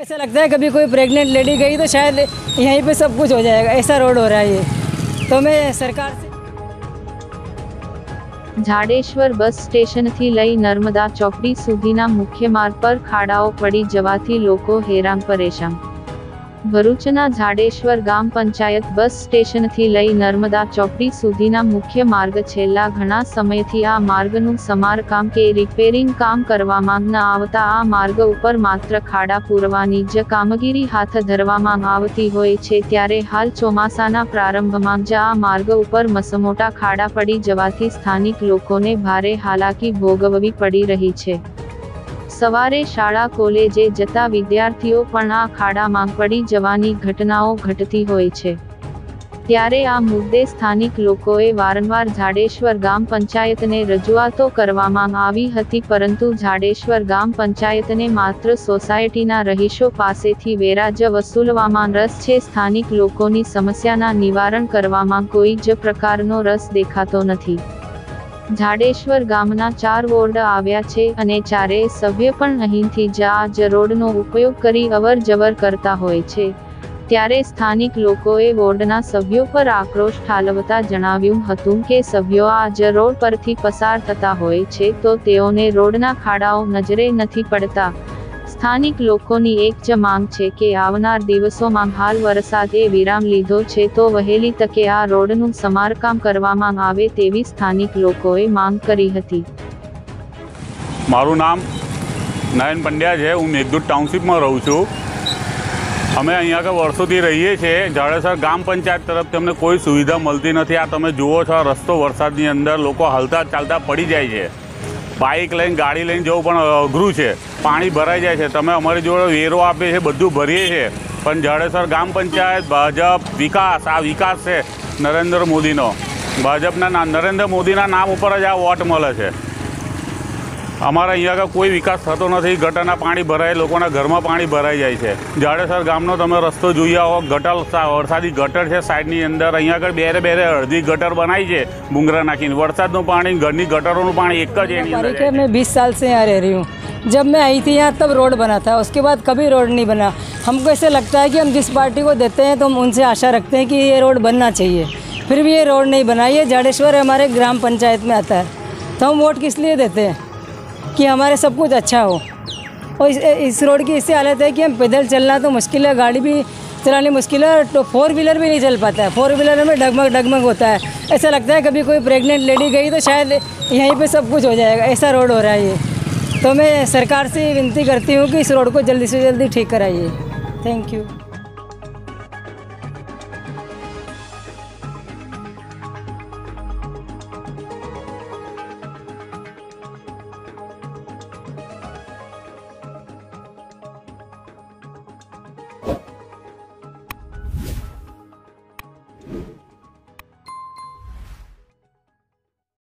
ऐसा लगता है कभी कोई प्रेग्नेंट लेडी गई तो शायद यहीं पे सब कुछ हो जाएगा, ऐसा रोड हो रहा है ये। तो मैं सरकार से જાડેશ્વર બસ સ્ટેશનથી લઈ નર્મદા ચોકડી સુધીના મુખ્ય માર્ગ પર ખાડાઓ પડી જવાથી લોકો હેરાન પરેશાન। ભરૂચના જાડેશ્વર ગામ પંચાયત બસ સ્ટેશનથી લઈ નર્મદા ચોકડી સુધીના મુખ્ય માર્ગ છેલ્લા ઘણા સમયથી આ માર્ગનું સમારકામ કે રિપેરિંગ કામ કરવામાં ન આવતા આ માર્ગ ઉપર માત્ર ખાડા પૂરવાની જ કામગીરી હાથ ધરવામાં આવતી હોય છે, ત્યારે હાલ ચોમાસાના પ્રારંભમાં જ આ માર્ગ ઉપર મસમોટા ખાડા પડી જવાથી સ્થાનિક લોકોને ભારે હાલાકી ભોગવવી પડી રહી છે। સવારે શાળા કોલેજે જતા વિદ્યાર્થીઓ પણ આ ખાડામાં પડી જવાની ઘટનાઓ ઘટતી હોય છે, ત્યારે આ મુદ્દે સ્થાનિક લોકોએ વારંવાર જાડેશ્વર ગામ પંચાયતને રજૂઆતો કરવામાં આવી હતી, પરંતુ જાડેશ્વર ગામ પંચાયતને માત્ર સોસાયટીના રહીશો પાસેથી વેરા જ વસૂલવામાં રસ છે। સ્થાનિક લોકોની સમસ્યાના નિવારણ કરવામાં કોઈ જ પ્રકારનો રસ દેખાતો નથી। જાડેશ્વર ગામના 4 વોર્ડ આવ્યા છે અને ચારેય સભ્ય પણ અહીંથી જ રોડનો ઉપયોગ કરી અવર જવર કરતા હોય છે, ત્યારે સ્થાનિક લોકોએ વોર્ડના સભ્યો પર આક્રોશ ઠાલવતા જણાવ્યું હતું કે સભ્યો આ રોડ પરથી પસાર થતા હોય છે તો તેઓને રોડના ખાડાઓ નજરે નથી પડતા। સ્થાનિક લોકોની એક જ માંગ છે કે આવનાર દિવસોમાં હાલ વરસાદે વિરામ લીધો છે તો વહેલી તકે આ રોડનું સમારકામ કરવામાં આવે તેવી સ્થાનિક લોકોએ માંગ કરી હતી। મારું નામ નયન પંડ્યા છે, હું મેઘદૂત ટાઉનશીપમાં રહું છું। અમે અહીંયા આગળ વર્ષોથી રહીએ છીએ। જાડેશ્વર ગામ પંચાયત તરફથી અમને કોઈ સુવિધા મળતી નથી। આ તમે જુઓ છો, રસ્તો વરસાદની અંદર લોકો હાલતા ચાલતા પડી જાય છે, બાઇક લઈને ગાડી લઈને જવું પણ અઘરું છે, પાણી ભરાઈ જાય છે। તમે અમારી જોડે વેરો આપે છે, બધું ભરીએ છીએ, પણ જાડેશ્વર ગામ પંચાયત ભાજપ વિકાસ, આ વિકાસ છે નરેન્દ્ર મોદીનો, ભાજપના નરેન્દ્ર મોદીના નામ ઉપર જ આ વોટ મળે છે। અમારા અહીંયા આગળ કોઈ વિકાસ થતો નથી। ગટરના પાણી ભરાય, લોકોના ઘરમાં પાણી ભરાઈ જાય છે। જાડેશ્વર ગામનો તમે રસ્તો જોઈ આવો, ગટર વરસાદી ગટર છે સાઈડની અંદર, અહીંયા આગળ બેરે અડધી ગટર બનાવી છે ભૂંગરા નાખીને, વરસાદનું પાણી ઘરની गटरों पानी एक ही। मैं 20 साल से यहाँ रह रही हूँ। जब मैं आई थी यहाँ तब रोड बना था, उसके बाद कभी रोड नहीं बना। हमको ऐसे लगता है कि हम जिस पार्टी को देते हैं तो हम उनसे आशा रखते हैं कि ये रोड बनना चाहिए, फिर भी ये रोड नहीं बना। ये जाडेश्वर हमारे ग्राम पंचायत में आता है, तो हम वोट किस लिए देते हैं कि हमारे सब कुछ अच्छा हो। और इस रोड की इससे हालत है कि हम पैदल चलना तो मुश्किल है, गाड़ी भी चलानी मुश्किल है, तो 4 व्हीलर भी नहीं चल पाता है। 4 व्हीलर में डगमग होता है, ऐसा लगता है कभी कोई प्रेग्नेंट लेडी गई तो शायद यहीं पे सब कुछ हो जाएगा, ऐसा रोड हो रहा है ये। तो मैं सरकार से विनती करती हूँ कि इस रोड को जल्दी से जल्दी ठीक कराइए। Thank you.